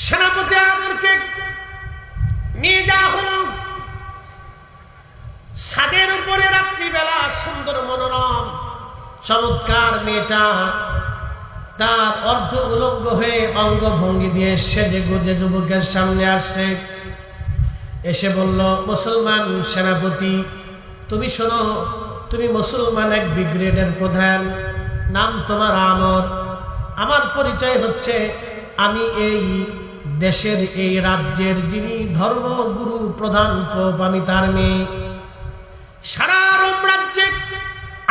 সেনাপতি আমরকে নিয়ে যাওয়া হলো ছাদের উপরে। রাত্রিবেলা সুন্দর মনোরম চমৎকার মেয়েটা তার অর্ধ উলঙ্গ হয়ে অঙ্গভঙ্গি দিয়ে সেজে গুজে যুবকের সামনে আসছে। এসে বলল, মুসলমান সেনাপতি, তুমি শোনো, তুমি মুসলমান এক ব্রিগেডের প্রধান, নাম তোমার আমর। আমার পরিচয় হচ্ছে আমি এই দেশের, এই রাজ্যের যিনি ধর্মগুরু প্রধান পোপ, আমি তার মেয়ে। সারা রোম রাজ্যে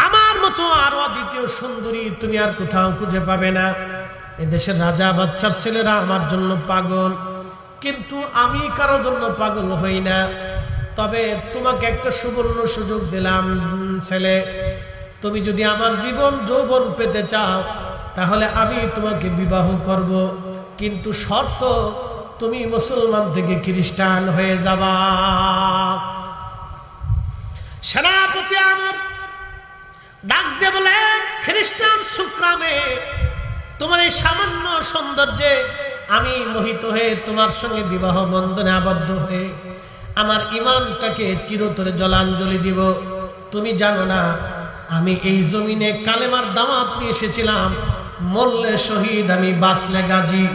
আমার মতো আরো দ্বিতীয় সুন্দরী তুমি আর কোথাও খুঁজে পাবে না। এদেশের রাজা বাচ্চার ছেলেরা আমার জন্য পাগল, কিন্তু আমি কারো জন্য পাগল হই না। তবে তোমাকে একটা সুবর্ণ সুযোগ দিলাম ছেলে, তুমি যদি আমার জীবন যৌবন পেতে চাও তাহলে আমি তোমাকে বিবাহ করব, কিন্তু শর্ত তুমি মুসলমান থেকে খ্রিস্টান হয়ে যাবা। সেনাপতি আমর ডাক দিয়ে বলে, খ্রিস্টান শুক্রামে তোমার এই সামান্য সৌন্দর্যে আমি মোহিত হয়ে তোমার সঙ্গে বিবাহ বন্ধনে আবদ্ধ হয়ে আমার ঈমানটাকে চিরতরে জলাঞ্জলি দিব। তুমি জানো না আমি এই জমিনে কালেমার দাওয়াত নিয়ে এসেছিলাম, মরলে শহীদ, আমি বাঁচলে গাজী।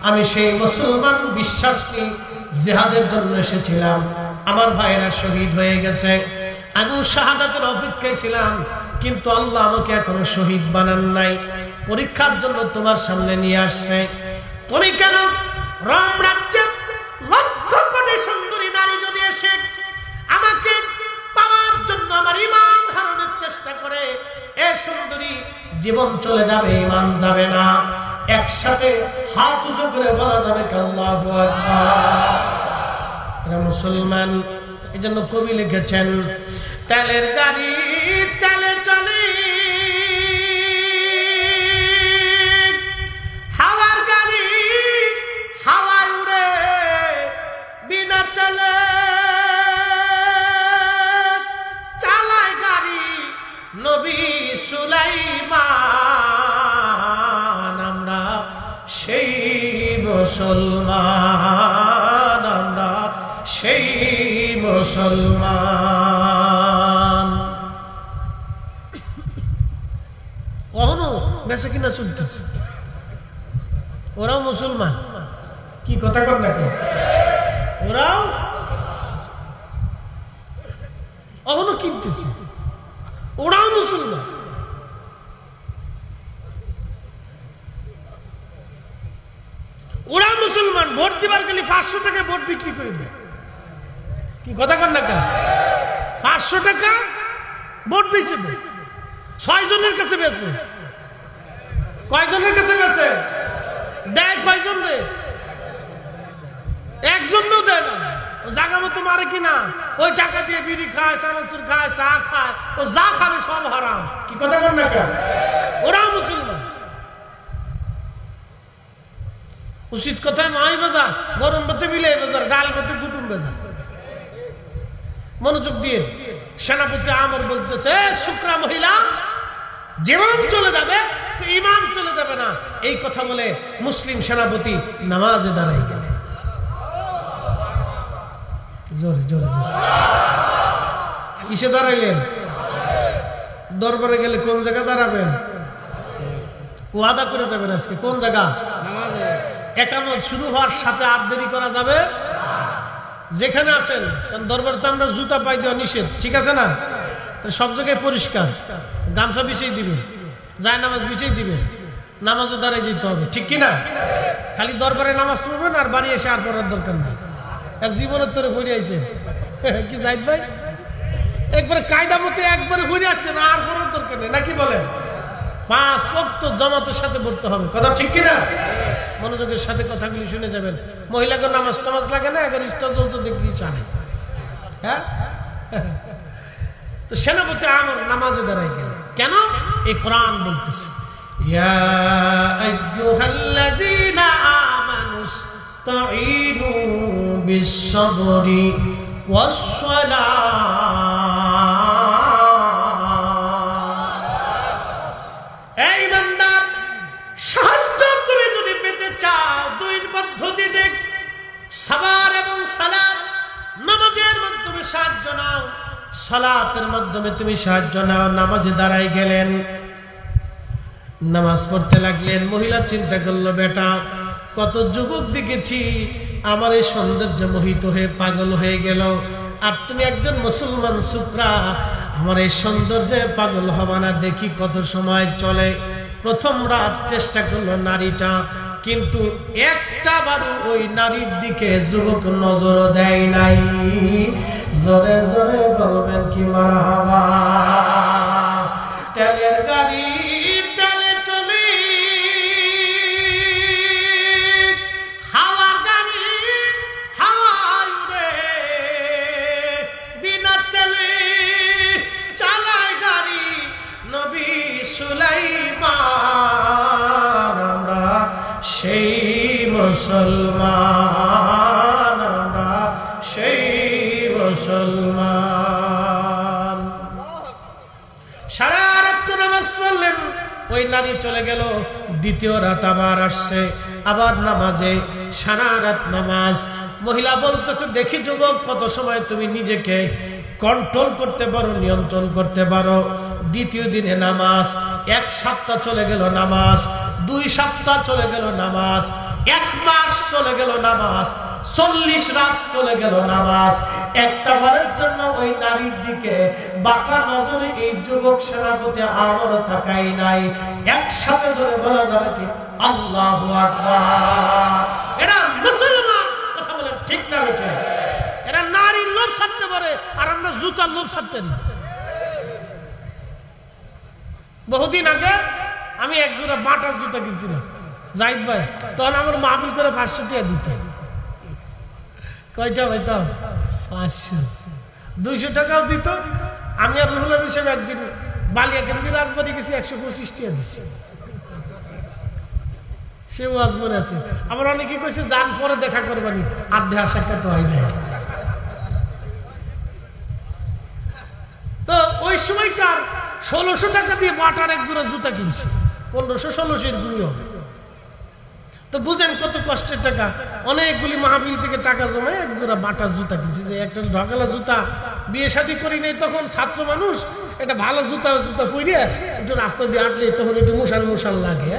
আমি সেই মুসলমান বিশ্বাস নিয়ে জিহাদের জন্য এসেছিলাম, আমার ভাইয়েরা শহীদ হয়ে গেছে, আমি শাহাদাতের অপেক্ষায় ছিলাম, কিন্তু আল্লাহ আমাকে এখনো শহীদ বানান নাই। পরীক্ষার জন্য তোমার সামনে নিয়ে আসছে। তুমি কেন রোম রাজ্যের লক্ষ কোটি সুন্দরী নারী যদি এসে আমাকে পাওয়ার জন্য আমার ঈমান হারানোর চেষ্টা করে, এ সুন্দরী জীবন চলে যাবে, ঈমান যাবে না। একসাথে হাত উঁচু করে বলা যাবে আল্লাহু আকবার। এরা মুসলমান। এই জন্য কবি লিখেছেন, তেলের গাড়ি তেলে চলে, হাওয়ার গাড়ি হাওয়ায় উড়ে, বিনা তেলে চালায় গাড়ি নবী সুলাইমান। আমরা সেই মুসলমান, আমরা সেই মুসলমান। কখনো বেঁচে কিনা চলতেছে, ওরাও মুসলমান। কি কথা কর না, ওরাও কখনো কিনতেছে, ওরাও মুসলমান। ওরা মুসলমান। ভোট দিবার গেলে 500 টাকা ভোট বিক্রি করে দেয়। কি কথা কর না, 500 টাকা ভোট বেচে দেয়। 6 জনের কাছে বেচে। কয়জনের কাছে বেচে দেয়? কয়জন রে? একজনও দেয় না। ও জায়গা মতো মারে কিনা, ওই টাকা দিয়ে বিড়ি খায়, চানাচুর খায়, চা খায়, ও যা খাবে সব হারাম। কি কথা কর না, ওরাও মুসলমান। উচিত কথায় মাই বাজার, গরম ভাতে বিলাই বাজার, ডাল ভাতে কুটুম বাজার। মনোযোগ দিয়ে সেনাপতি আমর বলতেছে, শুকরা মহিলা, জীবন চলে যাবে তো ঈমান চলে যাবে না। এই কথা বলে মুসলিম সেনাপতি নামাজে দাঁড়াই গেলেন। জোরে জোরে কিসে দাঁড়াইলেন? দরবারে গেলে কোন জায়গা দাঁড়াবেন? ওয়াদা করে যাবেন আজকে। কোন জায়গা? একামত শুরু হওয়ার সাথে আর দেরি করা যাবে? যেখানে আছেন, কারণ দরবারে তো আমরা জুতা পাই দেওয়া নিষেধ, ঠিক আছে না? সব জায়গায় পরিষ্কার, গামছা বিছিয়ে দিবেন, যায় নামাজ বিছিয়ে দিবেন, নামাজে দাঁড়ায় যেতে হবে, ঠিক কিনা? খালি দরবারে নামাজ পড়বেন আর বাড়ি এসে আর পড়ার দরকার নেই। জীবনের তোরে ঘুরে আইছে কি জাহিদ ভাই? একবারে কায়দা মতো একবারে ঘুরে আসছেন, আর পড়ার দরকার নেই, নাকি বলেন? 5 ওয়াক্ত জামাতের সাথে পড়তে হবে, কথা ঠিক কিনা? মনোযোগের সাথে কথাগুলি শুনে যাবেন। মহিলাকে নামাজ টামাজ লাগে না, এখন স্টার চলছে দেখলি চানে। হ্যাঁ, তো সেনাপতি আমর নামাজে দাঁড়াই গেলেন। কেন? এই কোরআন বলতেছে, ইয়া আইয়ুহাল্লাযীনা আমানুস্তাঈনু বিস-সাবরি ওয়াস-সালাহ। এই বান্দা, সাহায্য তুমি যদি পেতে চাও 2 পদ্ধতি দেখ। সাহায্য নাও, সালাতের মাধ্যমে তুমি সাহায্য নাও। নামাজে দাঁড়াই গেলেন, নামাজ পড়তে লাগলেন। মহিলা চিন্তা করলো, বেটা কত যুবক দেখেছি আমার এই সৌন্দর্য মোহিত হয়ে পাগল হয়ে গেল, আর তুমি একজন মুসলমান শুকরা, আমার এই সৌন্দর্যে পাগল হবা না, দেখি কত সময় চলে। প্রথম রাত চেষ্টা করলো নারীটা, কিন্তু একটা বারও ওই নারীর দিকে যুবক নজর দেয় নাই। জোরে জোরে বলবেন কি মারহাবা। তেলের গাড়ি তেলে চলে, হাওয়ার গাড়ি হাওয়ায় উড়ে, বিনা তেলে চালায় গাড়ি নবী সুলাইমান। আমরা সেই মুসলমান, আমরা সেই মুসলমান। সারা রাত নামাজ পড়লেন, ওই নারী চলে গেল। দ্বিতীয় রাত আবার আসছে, আবার নামাজে, সারা রাত নামাজ। মহিলা বলতেছে, দেখি যুবক কত সময় তুমি নিজেকে কন্ট্রোল করতে পারো, নিয়ন্ত্রণ করতে পারো। দ্বিতীয় দিনে নামাজ, 1 সপ্তাহ চলে গেল নামাজ, 2 সপ্তাহ চলে গেল নামাজ, 1 মাস চলে গেল নামাজ, 40 রাত চলে গেল নামাজ। একটা বারের জন্য ওই নারীর দিকে বাঁকা নজরে এই যুবক সেনাপতি আমার তাকাই নাই। একসাথে জোরে বলা যাবে কি আল্লাহু আকবার। এরা মুসলমান, কথা বলেন ঠিক না বেঠে? এরা নারীর লোভ ছাড়তে পারে, আর আমরা জুতার লোভ ছাড়তে না। বহুদিন আগে আমি এক জোড়া বাটার জুতা কিনছিলাম জাহিদ ভাই, তখন আমার মাহফিল করে 500 টাকা দিত। কয়টা পাইতাম? 500। 200 টাকাও দিত। আমি আর রুহুল আমিন সাহেব একদিন বালিয়াকান্দি রাজবাড়ি গেছি, 125 টাকা দিচ্ছে। সে ওয়াজ মনে আছে। আমার অনেকে কইছে যান পরে দেখা করবানি, আর দেখা সাক্ষাৎ হয় নাই। তো ওই সময়কার 1600 টাকা দিয়ে বাটার এক জোড়া জুতা কিনছি, 1500-1600 এর গুলি হবে। তো বুঝেন কত কষ্টের টাকা। অনেকগুলি মাহফিল থেকে টাকা জমে এক জোড়া বাটার জুতা কিনছি। যে একটা ঢকালা জুতা, বিয়ে শাদী করি নাই তখন, ছাত্র মানুষ, এটা ভালো জুতা পরে একটু রাস্তা দিয়ে হাঁটলে তখন একটু মুশান লাগে।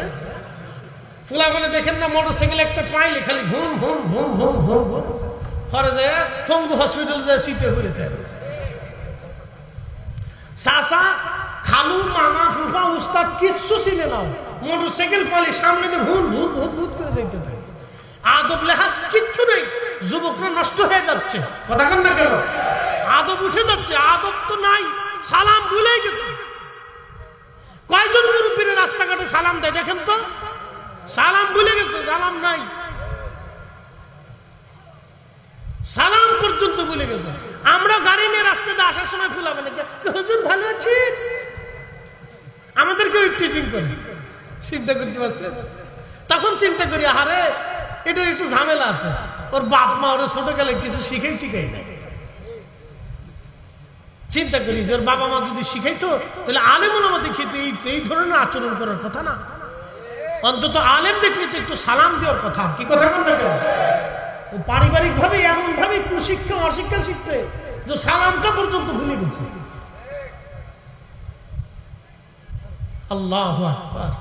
ফুলা বলে দেখেন না, মোটরসাইকেল একটা পাইলে খালি ঘুম ঘুম ঘুম ঘুম ঘুম ঘুম পরে যায় ফঙ্গু হসপিটাল যায় শীতে করে দেয়। চাচা খালু মামা ফুফা উস্তাদ কিচ্ছু চিনে নাও, মোটরসাইকেল পালি সামনে ভুল ভূত ভূত ভূত করে দেখতে থাকে। আদব লেহাজ কিচ্ছু নেই, যুবকরা নষ্ট হয়ে যাচ্ছে। কথা কন না কেন? আদব উঠে যাচ্ছে, আদব তো নাই। সালাম ভুলেই গেছে। কয়জন মুরব্বীর রাস্তাঘাটে সালাম দেয় দেখেন তো? সালাম ভুলে গেছে, সালাম নাই, সালাম পর্যন্ত ভুলে গেছে। আমরা গাড়ি নিয়ে রাস্তাতে আসার সময় ফুলাবে না, হুজুর ভালো আছেন, আমাদেরকে টিচিং করে। চিন্তা করতে পারছেন? তখন চিন্তা করি, আরে এটা একটু ঝামেলা আছে, ওর বাপ মা ওরা ছোট গেলে কিছু শিখেই টিকাই নাই। চিন্তা করি যে ওর বাবা মা যদি শিখাইতো তাহলে আলেম ওলামা দেখিয়ে এই ধরনের আচরণ করার কথা না। অন্তত আলেম দেখলে তো একটু সালাম দেওয়ার কথা। কি কথা বল না কেন? ও পারিবারিক ভাবে এমন ভাবে কুশিক্ষা অশিক্ষা শিখছে যে সালামটা পর্যন্ত ভুলে গেছে। আল্লাহু আকবার।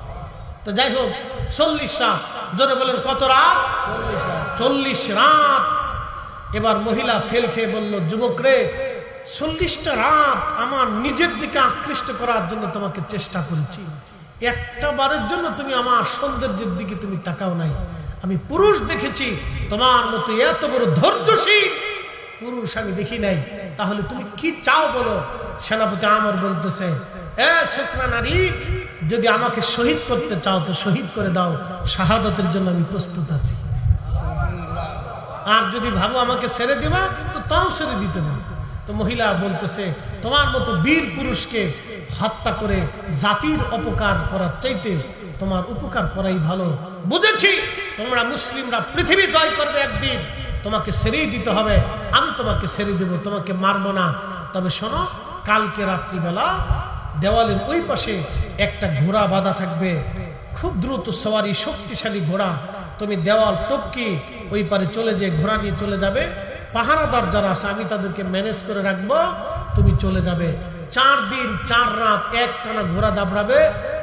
তো যাই হোক, 40 রাত, জোরে বলেন কত রাত? 40 রাত। এবার মহিলা ফেল খেয়ে বলল, যুবক রে, 40টা রাত আমার নিজের দিকে আকৃষ্ট করার জন্য তোমাকে চেষ্টা করেছি, একটা বারের জন্য তুমি আমার সৌন্দর্যের দিকে তুমি তাকাও নাই। আমি পুরুষ দেখেছি, তোমার মতো এত বড় ধৈর্যশীল পুরুষ আমি দেখি নাই। তাহলে তুমি কি চাও বলো? সেনাপতি আমর বলতেছে, এ শুকনা নারী, যদি আমাকে শহীদ করতে চাও তো শহীদ করে দাও, শাহাদাতের জন্য আমি প্রস্তুত আছি। আর যদি ভাবো আমাকে ছেড়ে দিবা তো তাও ছেড়ে দিতে পারো। তো মহিলা বলতেছে, তোমার মতো বীর পুরুষকে হত্যা করে জাতির অপকার করার চাইতে তোমার উপকার করাই ভালো। বুঝেছি তোমরা মুসলিমরা পৃথিবী জয় করবে একদিন, তোমাকে ছেড়েই দিতে হবে। আমি তোমাকে ছেড়ে দেব, তোমাকে মারবো না। তবে শোনো, কালকে রাত্রিবেলা দেওয়ালের ওই পাশে একটা ঘোড়া বাঁধা থাকবে, খুব দ্রুত সওয়ারি, শক্তিশালী ঘোড়া। তুমি দেওয়াল টপকি ওই পারে চলে যেয়ে ঘোড়া নিয়ে চলে যাবে, পাহারাদার যারা আছে আমি তাদেরকে ম্যানেজ করে রাখবো, তুমি চলে যাবে। 4 দিন 4 রাত একটানা ঘোড়া দাবড়াবে,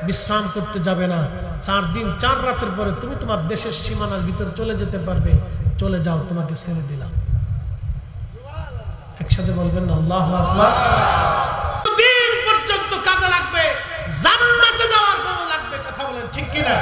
বিশ্রাম করতে যাবে না। 4 দিন 4 রাতের পরে তুমি তোমার দেশের সীমানার ভিতরে চলে যেতে পারবে। চলে যাও, তোমাকে ছেড়ে দিলাম। একসাথে বলবেন না আল্লাহু আকবার। দিন পর্যন্ত কাজে লাগবে, জান্নাতে যাওয়ার পরও লাগবে। কথা বলেন ঠিক কিনা?